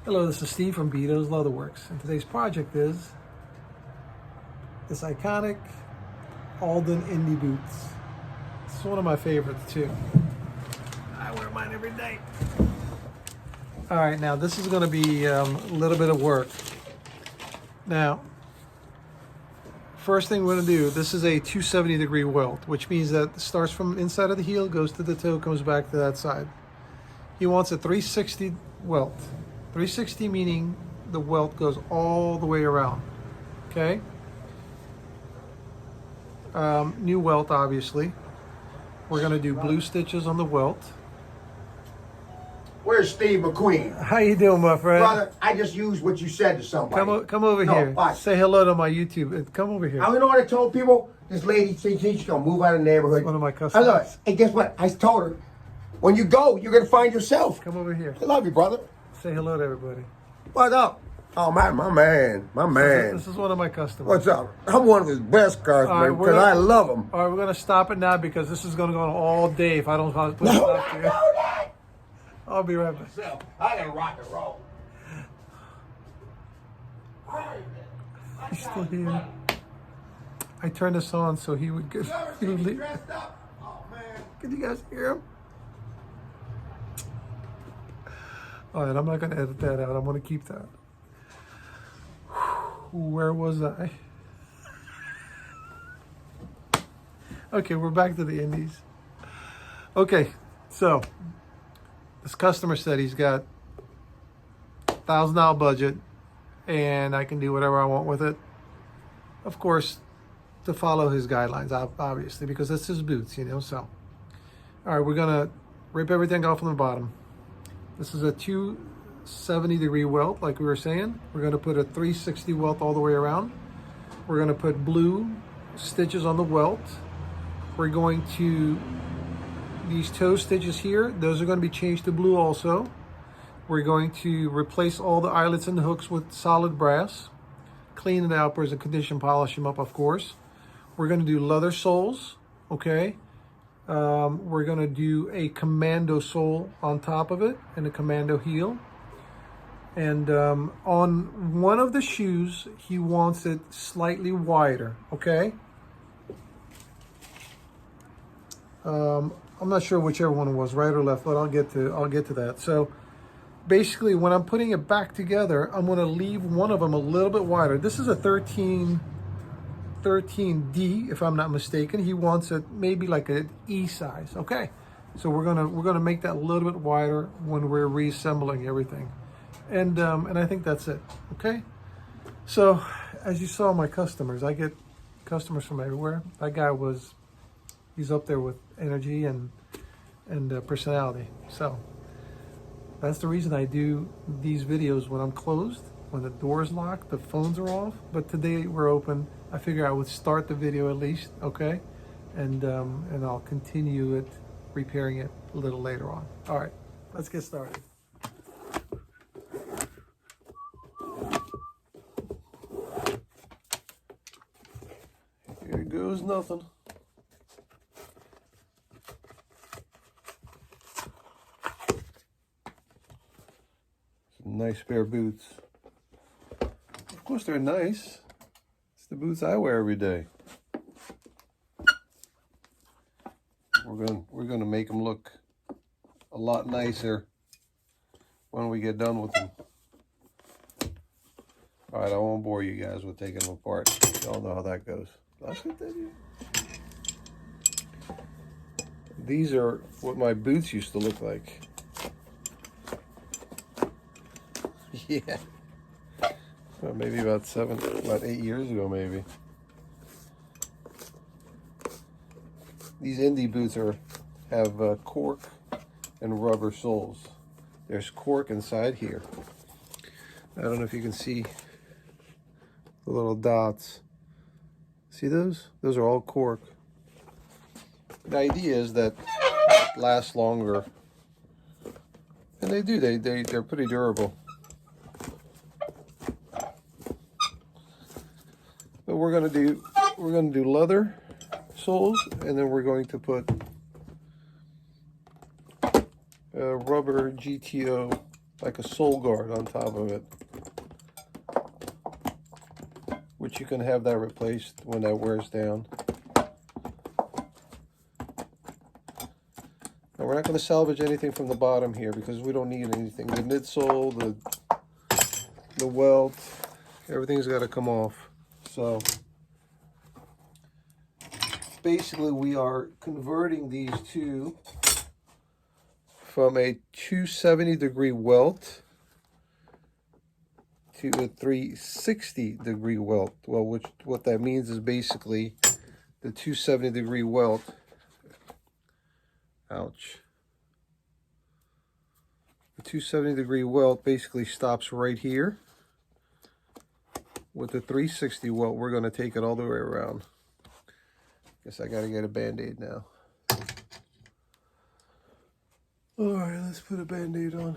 Hello, this is Steve from Beaute's Leatherworks, and today's project is this iconic Alden Indy boots. It's one of my favorites too. I wear mine every day. All right, now this is going to be a little bit of work. Now, first thing we're going to do, this is a 270-degree welt, which means that it starts from inside of the heel, goes to the toe, comes back to that side. He wants a 360 welt. 360 meaning the welt goes all the way around, okay? New welt, obviously. We're gonna do blue stitches on the welt. Where's Steve McQueen? How you doing, my friend? Brother, I just used what you said to somebody. Come over here. Watch. Say hello to my YouTube. Come over here. I don't know what I told people. This lady, she's gonna move out of the neighborhood. One of my customers. I love it. And guess what? I told her, when you go, you're gonna find yourself. Come over here. I love you, brother. Say hello to everybody. What's up? Oh, my man. This is one of my customers. What's up? I'm one of his best customers because I love him. All right, we're gonna stop it now because this is gonna go on all day if I don't put it up here. I'll be right back. I gotta rock and roll. He's still here. I turned this on so he would get. He would leave. Oh, man. Can you guys hear him? All right, I'm not gonna edit that out. I'm gonna keep that. Where was I? Okay, we're back to the Indies. Okay, so this customer said he's got $1,000 budget and I can do whatever I want with it. Of course, to follow his guidelines, obviously, because it's his boots, you know, so. All right, we're gonna rip everything off from the bottom. This is a 270-degree welt, like we were saying. We're gonna put a 360 welt all the way around. We're gonna put blue stitches on the welt. We're going to, these toe stitches here, those are gonna be changed to blue also. We're going to replace all the eyelets and the hooks with solid brass. Clean the uppers and condition polish them up, of course. We're gonna do leather soles, okay? We're gonna do a commando sole on top of it and a commando heel. And on one of the shoes, he wants it slightly wider, okay? I'm not sure whichever one it was, right or left, but I'll get to that. So basically, when I'm putting it back together, I'm gonna leave one of them a little bit wider. This is a 13D, if I'm not mistaken. He wants it maybe like an E size. Okay, so we're gonna make that a little bit wider when we're reassembling everything, and I think that's it. Okay, so as you saw, my customers, I get customers from everywhere. That guy he's up there with energy and personality. So that's the reason I do these videos when I'm closed, when the door's locked, the phones are off. But today we're open. I figure I would start the video at least, okay? And I'll continue it, repairing it a little later on. All right, let's get started. Here goes nothing. Some nice pair of boots. Of course they're nice. It's the boots I wear every day. We're gonna make them look a lot nicer when we get done with them. All right, I won't bore you guys with taking them apart. Y'all know how that goes. These are what my boots used to look like. Yeah. Well, maybe about 8 years ago, maybe. These Indy boots have cork and rubber soles. There's cork inside here. I don't know if you can see the little dots. See those? Those are all cork. The idea is that it lasts longer, and they do. They're pretty durable. But we're gonna do leather soles, and then we're going to put rubber GTO like a sole guard on top of it, which you can have that replaced when that wears down. Now we're not going to salvage anything from the bottom here because we don't need anything. The midsole, the welt, everything's got to come off. So basically we are converting these two from a 270-degree welt to a 360-degree welt. Well, what that means is basically the 270-degree welt. Ouch. The 270-degree welt basically stops right here. With the 360 welt, we're going to take it all the way around. Guess I got to get a Band-Aid now. All right, let's put a Band-Aid on.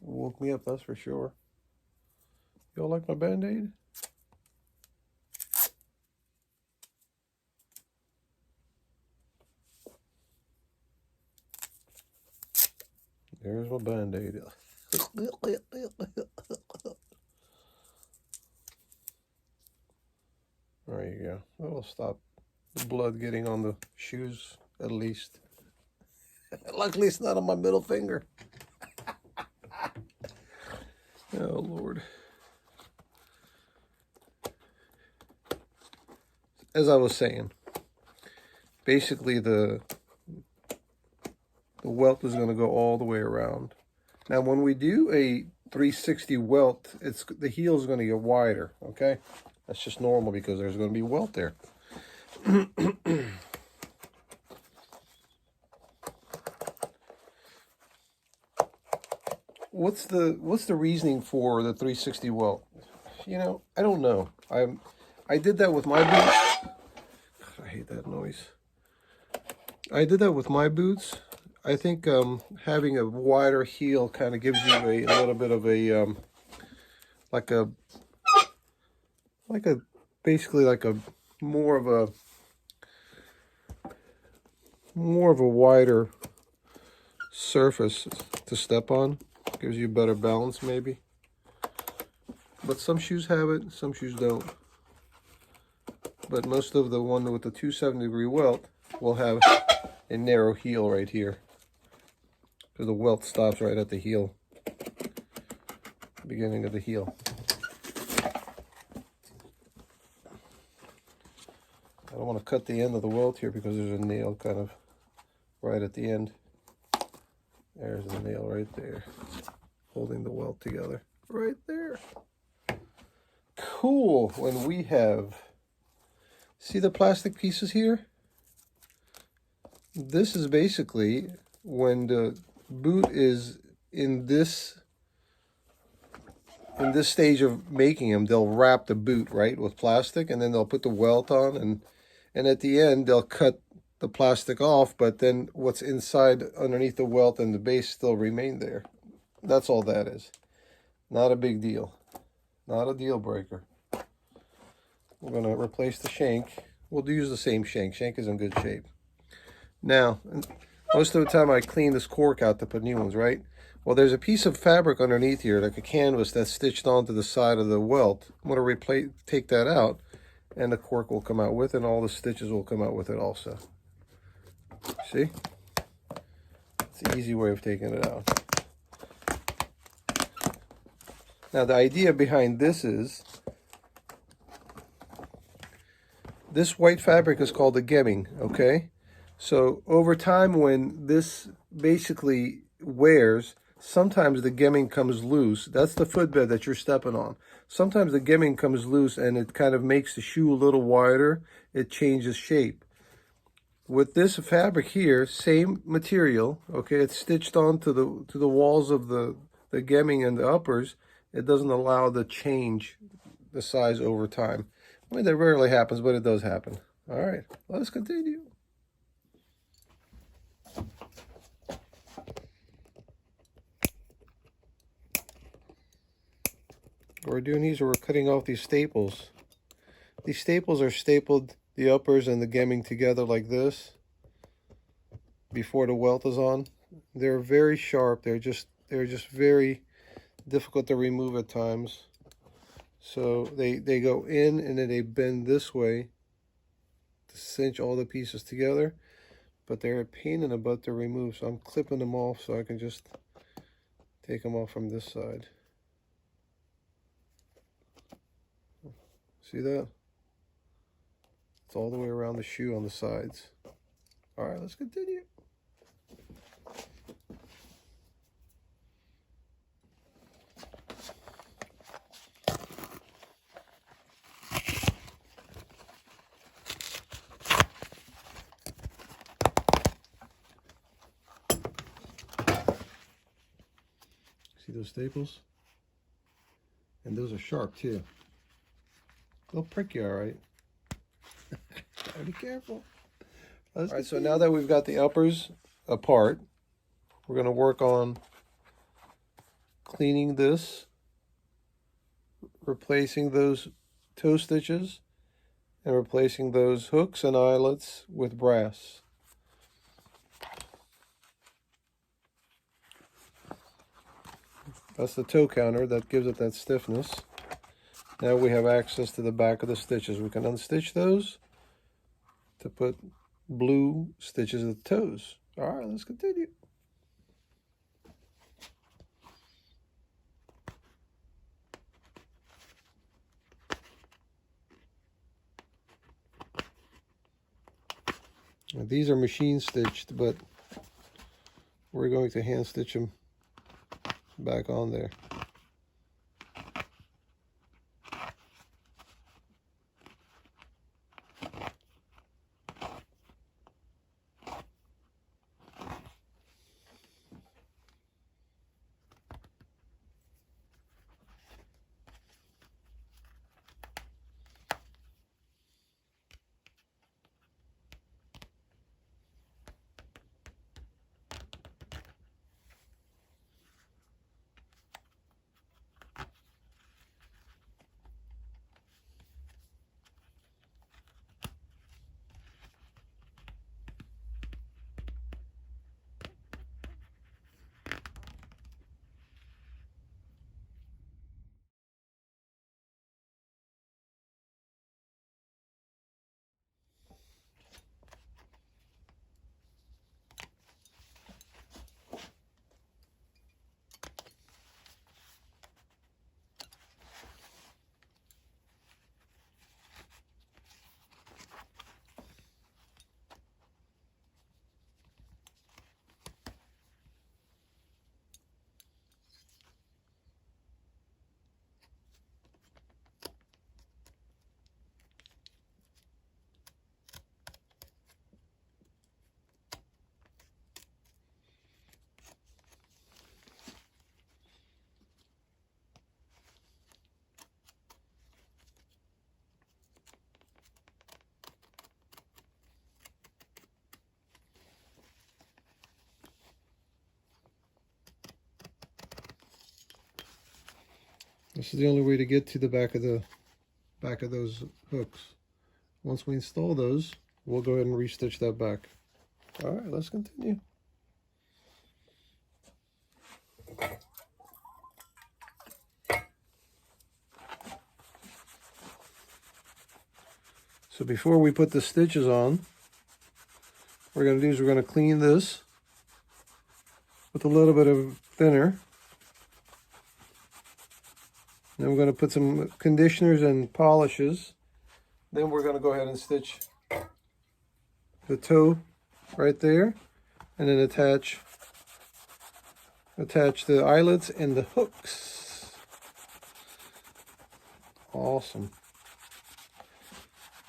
Woke me up, that's for sure. Y'all like my Band-Aid? There's my Band-Aid. There you go. That'll stop the blood getting on the shoes, at least. Luckily, it's not on my middle finger. Oh, Lord. As I was saying, basically the welt is going to go all the way around. Now, when we do a 360 welt, the heel is going to get wider, okay? That's just normal because there's going to be welt there. What's the reasoning for the 360 welt? You know, I don't know. I did that with my boots. God, I hate that noise. I did that with my boots. I think having a wider heel kind of gives you a little bit of a basically like a more of a wider surface to step on. Gives you better balance maybe. But some shoes have it, some shoes don't. But most of the one with the 270-degree welt will have a narrow heel right here. Because the welt stops right at the heel. Beginning of the heel. I don't want to cut the end of the welt here because there's a nail kind of right at the end. There's the nail right there. Holding the welt together. Right there. Cool. When we have... See the plastic pieces here? This is basically when the boot is in this stage of making them, they'll wrap the boot, right, with plastic, and then they'll put the welt on, and at the end they'll cut the plastic off, but then what's inside underneath the welt and the base still remain there. That's all that is. Not a big deal. Not a deal breaker. We're going to replace the shank. We'll use the same shank. Shank is in good shape. Now, most of the time I clean this cork out to put new ones, right? Well, there's a piece of fabric underneath here, like a canvas that's stitched onto the side of the welt. I'm going to take that out, and the cork will come out with it, and all the stitches will come out with it also. See? It's an easy way of taking it out. Now, the idea behind this is, this white fabric is called a gemming, okay? So over time when this basically wears, sometimes the gemming comes loose. That's the footbed that you're stepping on. Sometimes the gemming comes loose and it kind of makes the shoe a little wider. It changes shape. With this fabric here, same material, okay? It's stitched onto the walls of the gemming and the uppers. It doesn't allow the change the size over time. I mean, that rarely happens, but it does happen. All right, let's continue. What we're doing these, we're cutting off these staples. These staples are stapled the uppers and the gemming together like this. before the welt is on. They're very sharp. They're just very difficult to remove at times. So they go in and then they bend this way to cinch all the pieces together. But they're a pain in the butt to remove. So I'm clipping them off so I can just take them off from this side. See that? It's all the way around the shoe on the sides. All right, let's continue. See those staples? And those are sharp too. They'll prick you, all right. Gotta be careful. All right, so now that we've got the uppers apart, we're going to work on cleaning this, replacing those toe stitches, and replacing those hooks and eyelets with brass. That's the toe counter that gives it that stiffness. Now we have access to the back of the stitches. We can unstitch those to put blue stitches at the toes. All right, let's continue. Now, these are machine stitched, but we're going to hand stitch them back on there. This is the only way to get to the back of those hooks. Once we install those, we'll go ahead and restitch that back. All right, let's continue. So before we put the stitches on, what we're going to do is we're going to clean this with a little bit of thinner. Then we're going to put some conditioners and polishes. Then we're going to go ahead and stitch the toe right there, and then attach the eyelets and the hooks. Awesome.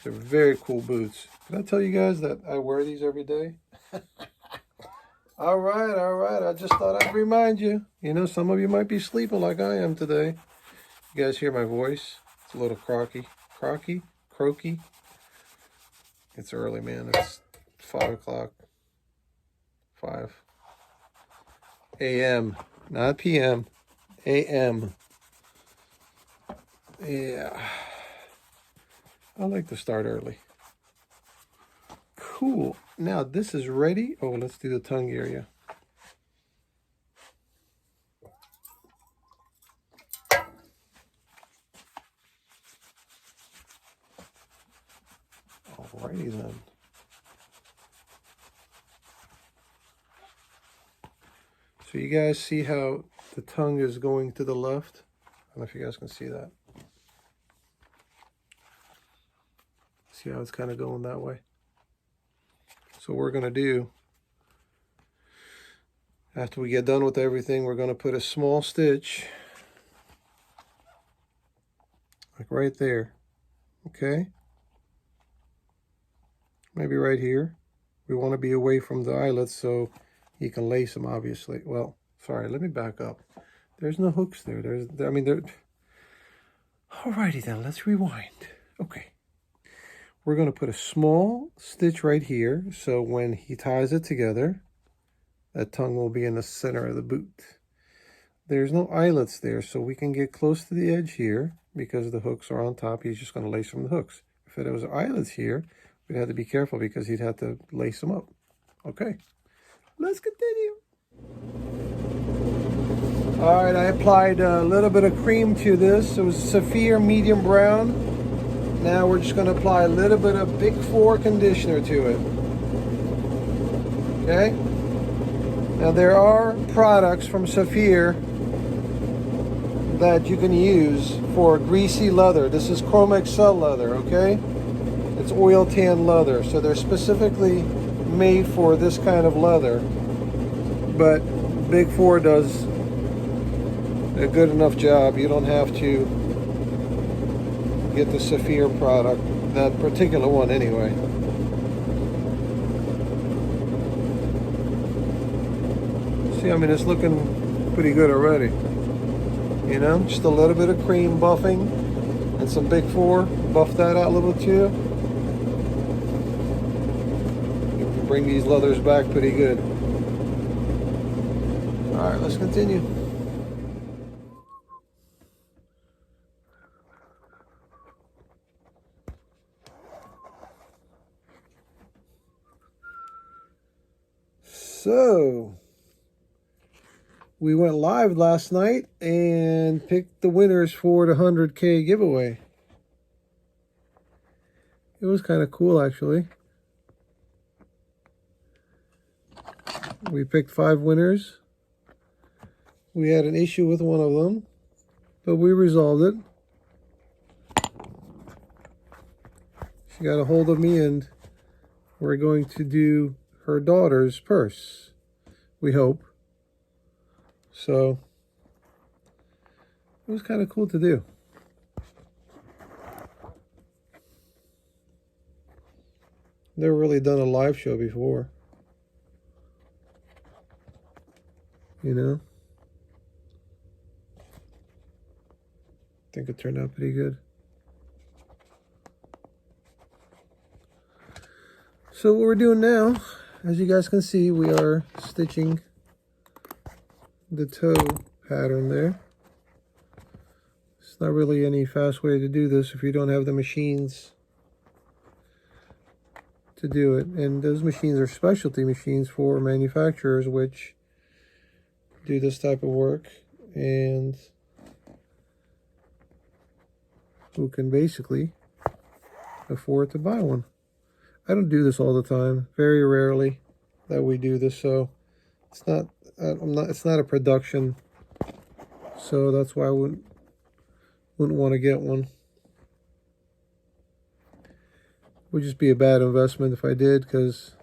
They're very cool boots. Did I tell you guys that I wear these every day? All right. I just thought I'd remind you. You know, some of you might be sleeping like I am today. You guys hear my voice? It's a little croaky. It's early, man. It's 5 o'clock. 5 a.m. Not p.m. a.m. Yeah. I like to start early. Cool. Now this is ready. Oh, let's do the tongue area. Alrighty then. So you guys see how the tongue is going to the left? I don't know if you guys can see that. See how it's kind of going that way? So what we're going to do, after we get done with everything, we're going to put a small stitch, like right there, okay? Maybe right here. We want to be away from the eyelets so you can lace them, obviously. Well, sorry, let me back up. There's no hooks there. Alrighty then, let's rewind. Okay. We're going to put a small stitch right here, so when he ties it together, that tongue will be in the center of the boot. There's no eyelets there, so we can get close to the edge here because the hooks are on top. He's just going to lace from the hooks. If there was eyelets here, we'd have to be careful because he'd have to lace them up. Okay, let's continue. All right, I applied a little bit of cream to this. It was Saphir medium brown. Now we're just going to apply a little bit of Bick 4 conditioner to it. Okay? Now there are products from Saphir that you can use for greasy leather. This is Chrome Excel leather, okay? It's oil tan leather, so they're specifically made for this kind of leather. But Bick 4 does a good enough job. You don't have to get the Saphir product, that particular one anyway. See, I mean, it's looking pretty good already. You know, just a little bit of cream buffing and some Bick 4. Buff that out a little too. You can bring these leathers back pretty good. All right, let's continue. So, we went live last night and picked the winners for the 100K giveaway. It was kind of cool, actually. We picked 5 winners. We had an issue with one of them, but we resolved it. She got a hold of me and we're going to do her daughter's purse, we hope. So it was kind of cool to do. Never really done a live show before, you know. I think it turned out pretty good. So what we're doing now, as you guys can see, we are stitching the toe pattern there. It's not really any fast way to do this if you don't have the machines to do it. And those machines are specialty machines for manufacturers which do this type of work and who can basically afford to buy one. I don't do this all the time. Very rarely that we do this, so it's not. It's not a production, so that's why I wouldn't want to get one. Would just be a bad investment if I did, because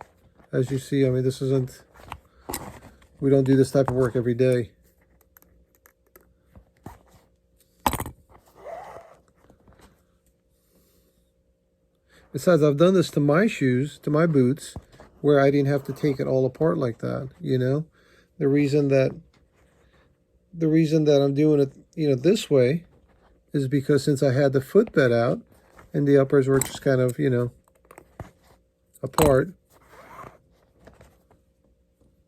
as you see, I mean, this isn't. We don't do this type of work every day. Besides, I've done this to my shoes, to my boots, where I didn't have to take it all apart like that, you know? The reason that I'm doing it, you know, this way is because since I had the footbed out and the uppers were just kind of, you know, apart,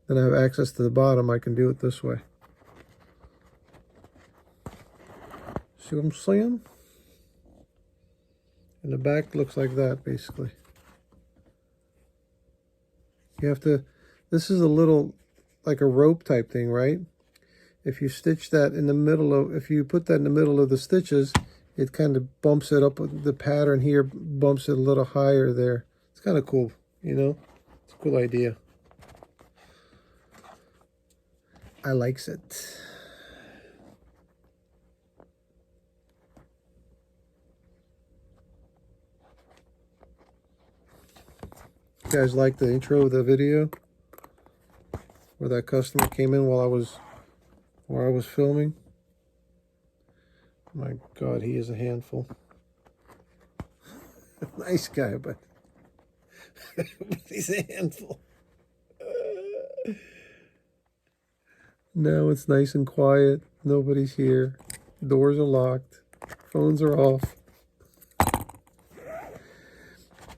then I have access to the bottom, I can do it this way. See what I'm saying? And the back looks like that, basically. You have to, this is a little, like a rope type thing, right? If you stitch that in the middle of, if you put that in the middle of the stitches, it kind of bumps it up. The pattern here bumps it a little higher there. It's kind of cool, you know? It's a cool idea. I likes it. You guys like the intro of the video where that customer came in while I was filming? My God, he is a handful. Nice guy, but he's a handful. Now it's nice and quiet. Nobody's here. Doors are locked. Phones are off.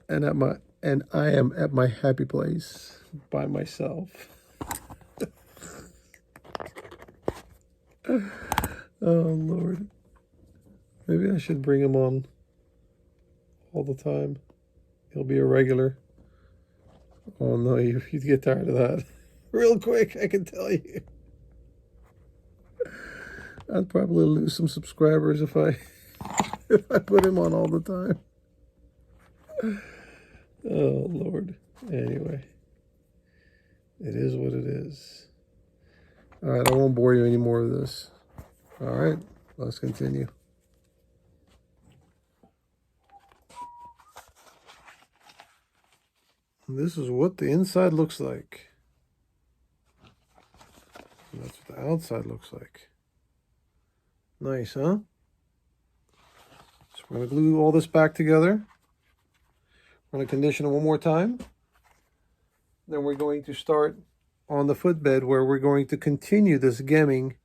And I am at my happy place by myself. Oh Lord. Maybe I should bring him on all the time. He'll be a regular. Oh no, you'd get tired of that real quick, I can tell you. I'd probably lose some subscribers if I put him on all the time. Oh Lord. Anyway, it is what it is. All right, I won't bore you any more of this. All right, let's continue. This is what the inside looks like. And that's what the outside looks like. Nice, huh? So we're going to glue all this back together. We're going to condition it one more time. Then we're going to start on the footbed where we're going to continue this gemming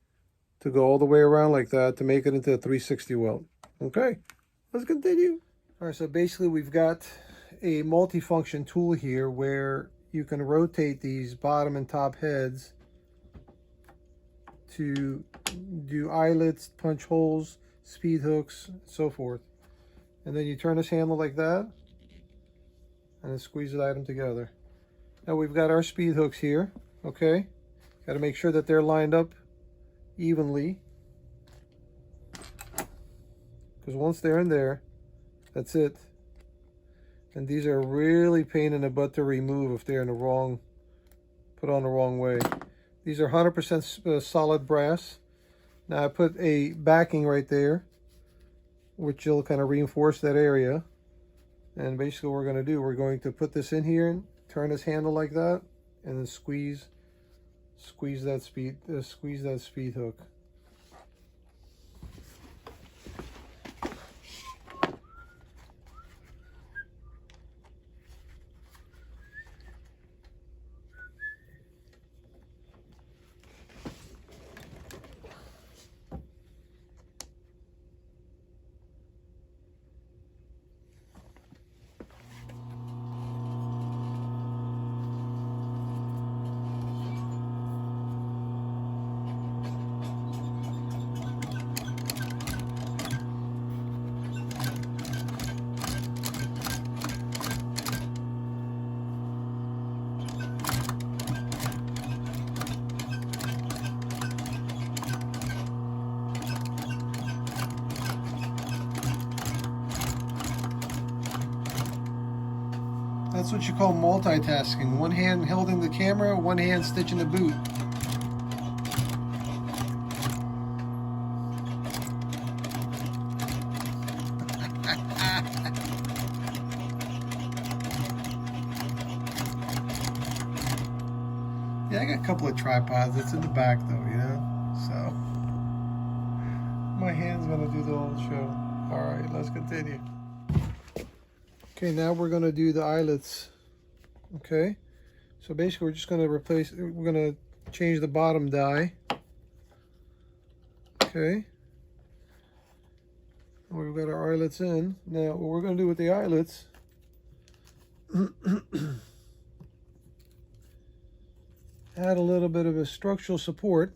to go all the way around like that to make it into a 360 welt. Okay, let's continue. All right, so basically we've got a multifunction tool here where you can rotate these bottom and top heads to do eyelets, punch holes, speed hooks, and so forth. And then you turn this handle like that and then squeeze the item together. Now we've got our speed hooks here, okay? Got to make sure that they're lined up evenly, because once they're in there, that's it. And these are really pain in the butt to remove if they're in the wrong, put on the wrong way. These are 100% solid brass. Now I put a backing right there, which will kind of reinforce that area. And basically what we're going to do, we're going to put this in here and turn this handle like that, and then squeeze that speed hook. That's what you call multitasking. One hand holding the camera, one hand stitching the boot. Yeah, I got a couple of tripods. It's in the back though, you know? So, my hand's gonna do the whole show. All right, let's continue. Okay, now we're going to do the eyelets. Okay, so basically we're just going to we're going to change the bottom die. Okay, we've got our eyelets in. Now what we're going to do with the eyelets, add a little bit of a structural support.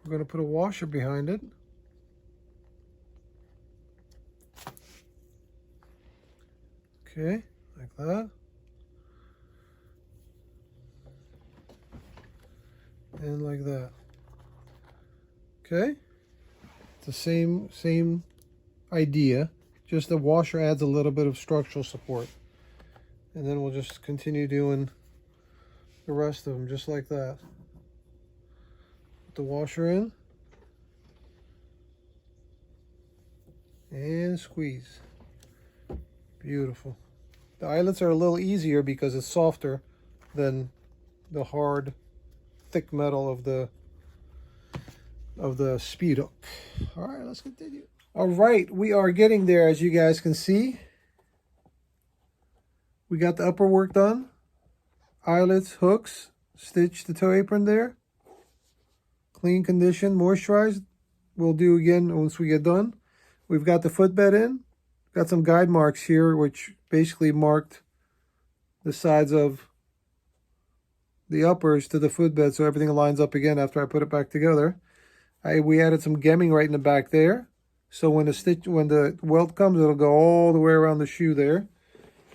We're going to put a washer behind it. Okay, like that. And like that. Okay. It's the same idea. Just the washer adds a little bit of structural support. And then we'll just continue doing the rest of them just like that. Put the washer in. And squeeze. Beautiful. The eyelets are a little easier because it's softer than the hard, thick metal of the speed hook. All right, let's continue. All right, we are getting there, as you guys can see. We got the upper work done. Eyelets, hooks, stitch the toe apron there. Clean condition, moisturized. We'll do again once we get done. We've got the footbed in. Got some guide marks here, which basically marked the sides of the uppers to the footbed, so everything lines up again after I put it back together. We added some gemming right in the back there, so when the welt comes, it'll go all the way around the shoe there.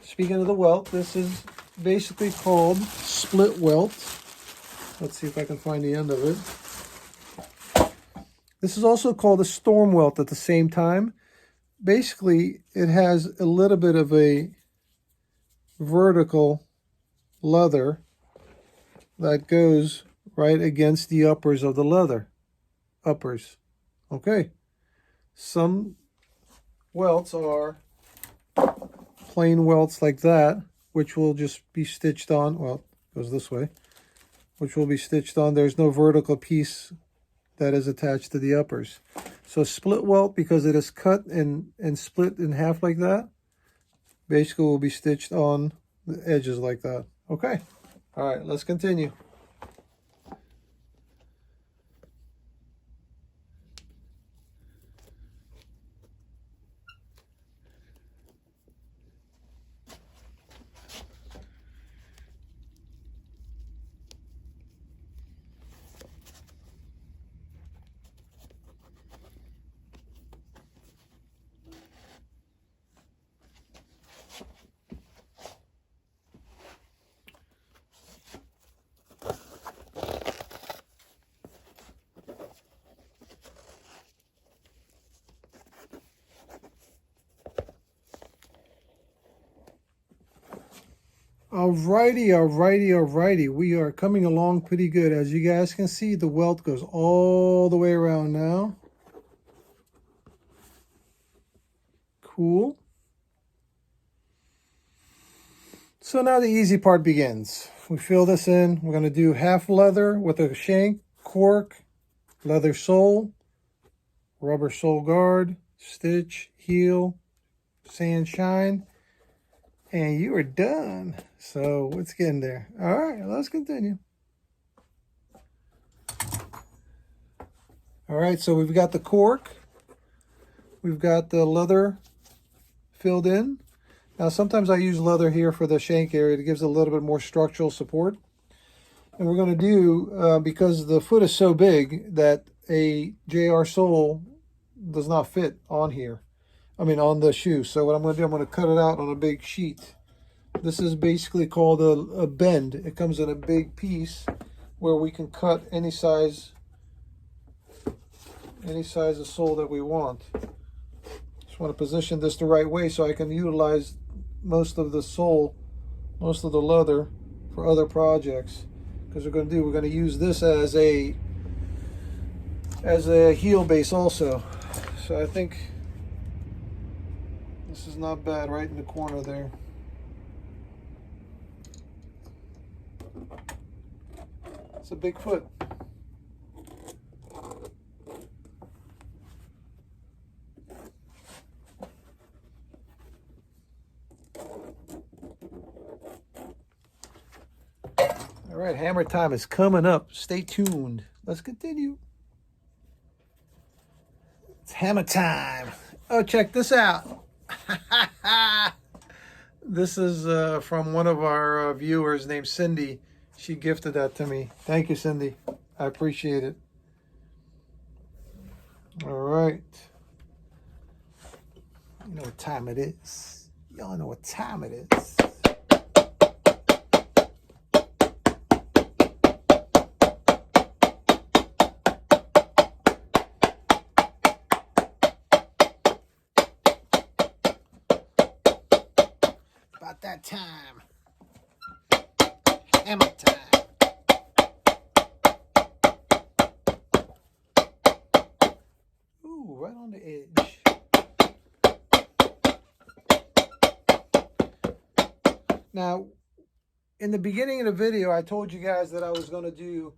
Speaking of the welt, this is basically called split welt. Let's see if I can find the end of it. This is also called a storm welt at the same time. Basically, it has a little bit of a vertical leather that goes right against the uppers of the leather. Uppers. Okay. Some welts are plain welts like that, which will just be stitched on. Well, it goes this way. Which will be stitched on. There's no vertical piece that is attached to the uppers. So split welt, because it is cut and split in half like that, basically will be stitched on the edges like that. Okay. All right, let's continue. Alrighty. We are coming along pretty good. As you guys can see, the welt goes all the way around now. Cool. So now the easy part begins. We fill this in. We're going to do half leather with a shank, cork, leather sole, rubber sole guard, stitch, heel, sand shine, and you are done. So let's get in there. All right, let's continue. All right, so we've got the cork. We've got the leather filled in. Now, sometimes I use leather here for the shank area. It gives a little bit more structural support. And we're going to do, because the foot is so big that a JR sole does not fit on here. I mean, on the shoe. So what I'm going to do, I'm going to cut it out on a big sheet. This is basically called a bend. It comes in a big piece where we can cut any size of sole that we want. Just want to position this the right way so I can utilize most of the sole, most of the leather for other projects. Because we're going to use this as a heel base also. So I think this is not bad, right in the corner there. It's a big foot. All right, hammer time is coming up. Stay tuned. Let's continue. It's hammer time. Oh, check this out. This is from one of our viewers named Cindy. She gifted that to me. Thank you, Cindy. I appreciate it. All right. You know what time it is. Y'all know what time it is. About that time. Hammer time. Ooh, right on the edge. Now, in the beginning of the video, I told you guys that I was going to do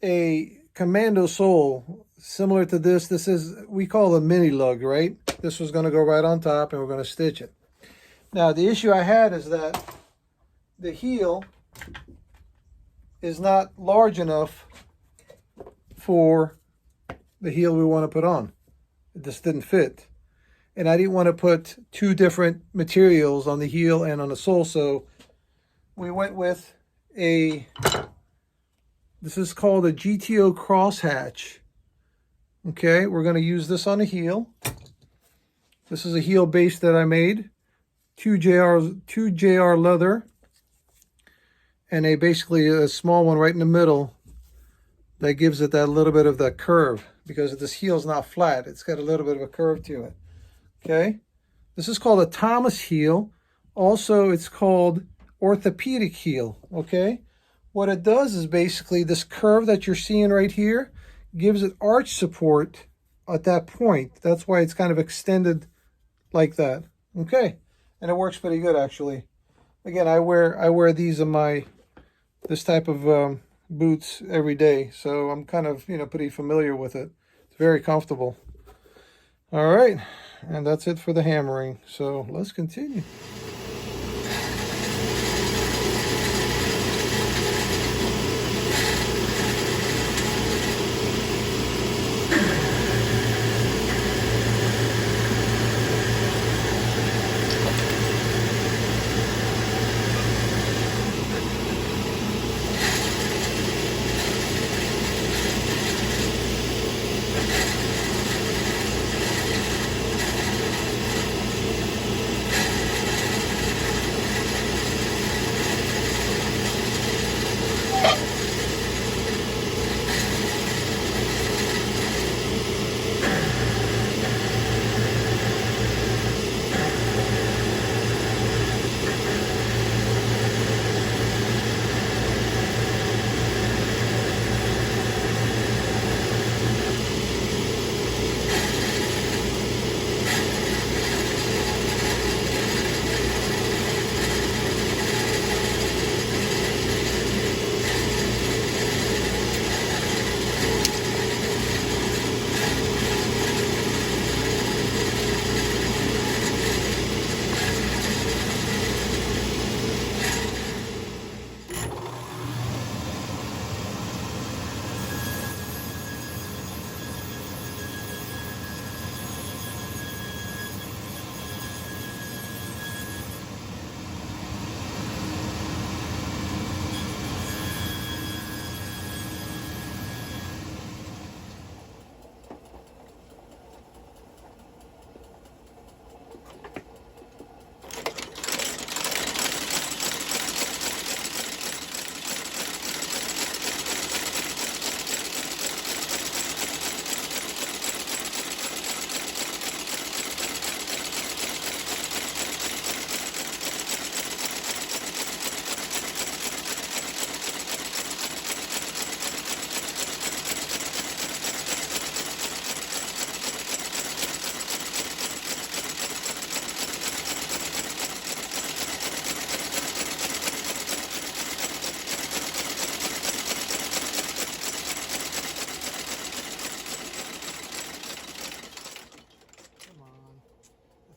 a commando sole similar to this. This is, we call a mini lug, right? This was going to go right on top and we're going to stitch it. Now, the issue I had is that the heel is not large enough for the heel we want to put on. It just didn't fit. And I didn't want to put two different materials on the heel and on the sole, so we went with this is called a GTO crosshatch. Okay, we're going to use this on the heel. This is a heel base that I made. 2 JR leather. And basically a small one right in the middle that gives it that little bit of that curve, because this heel is not flat. It's got a little bit of a curve to it. Okay, this is called a Thomas heel. Also, it's called orthopedic heel. Okay, what it does is basically this curve that you're seeing right here gives it arch support at that point. That's why it's kind of extended like that. Okay, and it works pretty good actually. Again, I wear these in this type of boots every day, so I'm kind of pretty familiar with it. It's very comfortable. All right, and that's it for the hammering. So let's continue.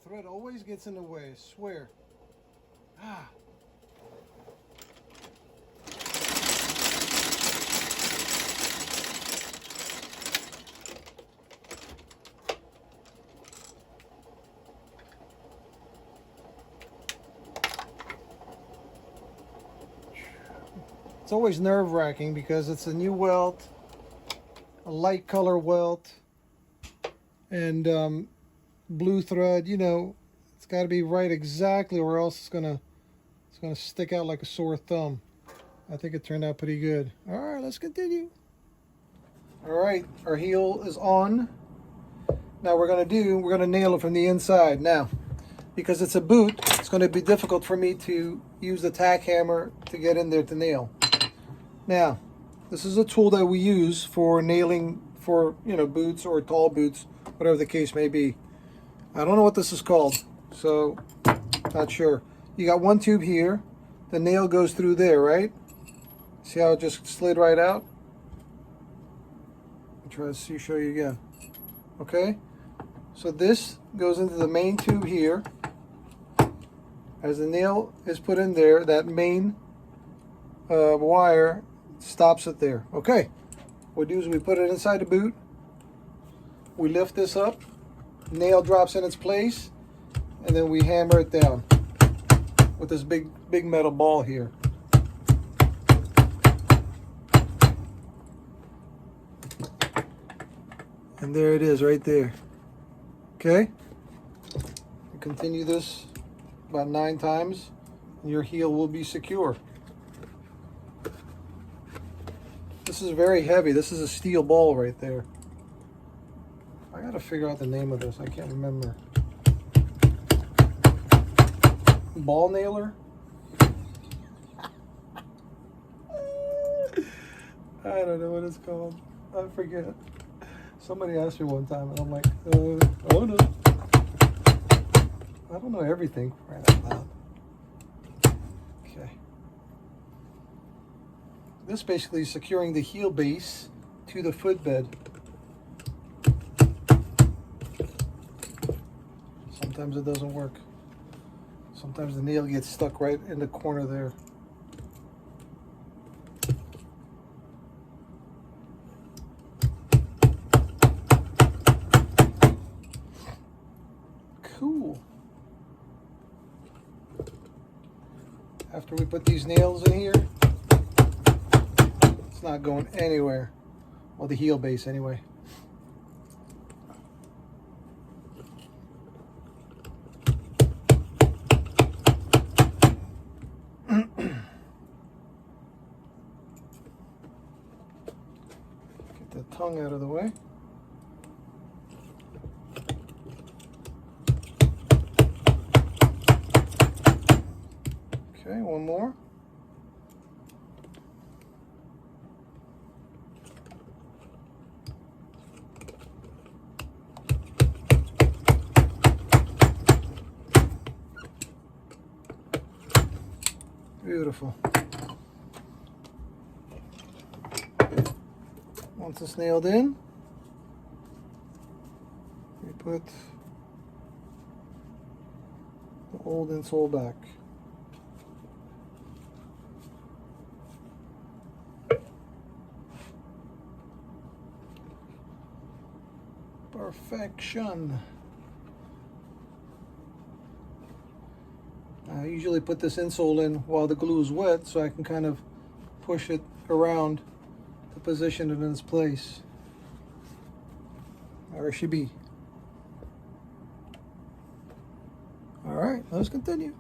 Thread always gets in the way, I swear. Ah. It's always nerve-wracking because it's a new welt, a light color welt, and blue thread, It's got to be right exactly, or else it's gonna stick out like a sore thumb. I think it turned out pretty good. All right, let's continue. All right, our heel is on. Now we're gonna nail it from the inside. Now, because it's a boot, it's going to be difficult for me to use the tack hammer to get in there to nail. Now, this is a tool that we use for nailing for, you know, boots or tall boots, whatever the case may be. I don't know what this is called, so not sure. You got one tube here. The nail goes through there, right? See how it just slid right out? I'll try to show you again. Okay? So this goes into the main tube here. As the nail is put in there, that main wire stops it there. Okay. What we do is we put it inside the boot. We lift this up. Nail drops in its place. And then we hammer it down with this big metal ball here. And there it is right there. Okay? Continue this about 9 times and your heel will be secure. This is very heavy. This is a steel ball right there. I gotta figure out the name of this. I can't remember. Ball nailer? I don't know what it's called. I forget. Somebody asked me one time and I'm like, oh no. I don't know everything right out loud. Okay. This basically is securing the heel base to the footbed. Sometimes it doesn't work. Sometimes the nail gets stuck right in the corner there. Cool. After we put these nails in here, it's not going anywhere. Well, the heel base anyway. Get the tongue out of the way. Okay, one more. Beautiful. Once it's nailed in, we put the old insole back. Perfection. I usually put this insole in while the glue is wet so I can kind of push it around to position it in its place. There it should be. All right, let's continue.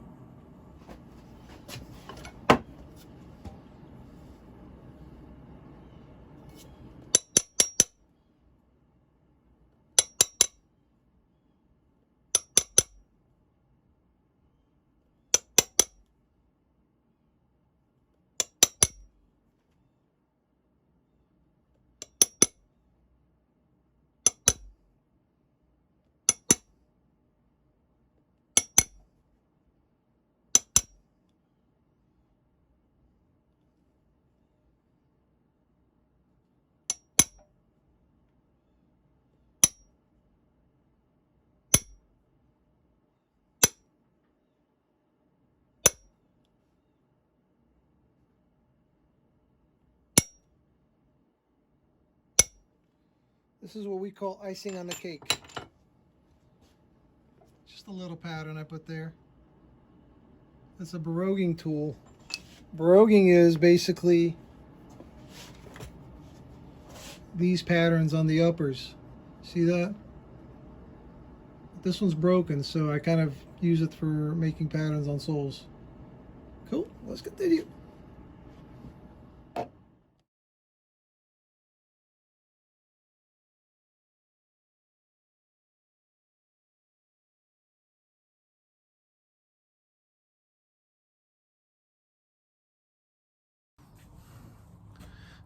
This is what we call icing on the cake. Just a little pattern I put there. It's a baroguing tool. Baroguing is basically these patterns on the uppers. See that? This one's broken, so I kind of use it for making patterns on soles. Cool, let's continue.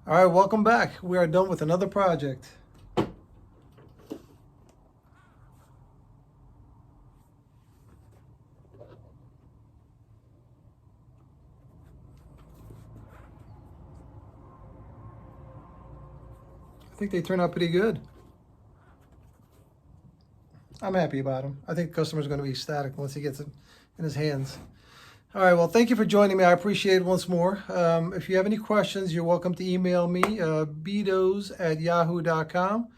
All right, welcome back. We are done with another project. I think they turned out pretty good. I'm happy about them. I think the customer's going to be ecstatic once he gets it in his hands. All right, well, thank you for joining me. I appreciate it once more. If you have any questions, you're welcome to email me, bdos@yahoo.com.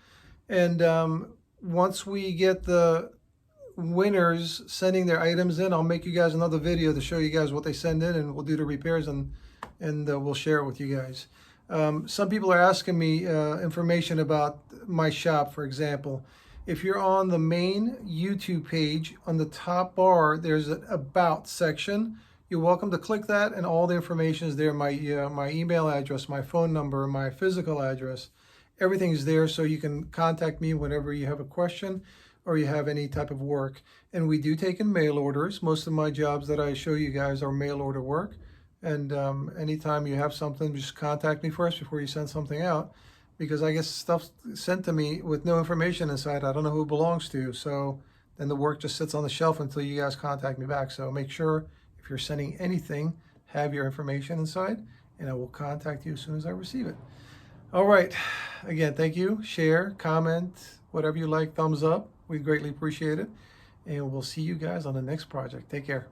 And once we get the winners sending their items in, I'll make you guys another video to show you guys what they send in, and we'll do the repairs, and we'll share it with you guys. Some people are asking me information about my shop, for example. If you're on the main YouTube page, on the top bar, there's an About section. You're welcome to click that, and all the information is there. My email address, my phone number, my physical address, everything is there, so you can contact me whenever you have a question or you have any type of work. And we do take in mail orders. Most of my jobs that I show you guys are mail order work. And anytime you have something, just contact me first before you send something out, because I get stuff sent to me with no information inside. I don't know who it belongs to. So then the work just sits on the shelf until you guys contact me back. So make sure if you're sending anything, have your information inside, and I will contact you as soon as I receive it. All right. Again, thank you. Share, comment, whatever you like, thumbs up. We greatly appreciate it. And we'll see you guys on the next project. Take care.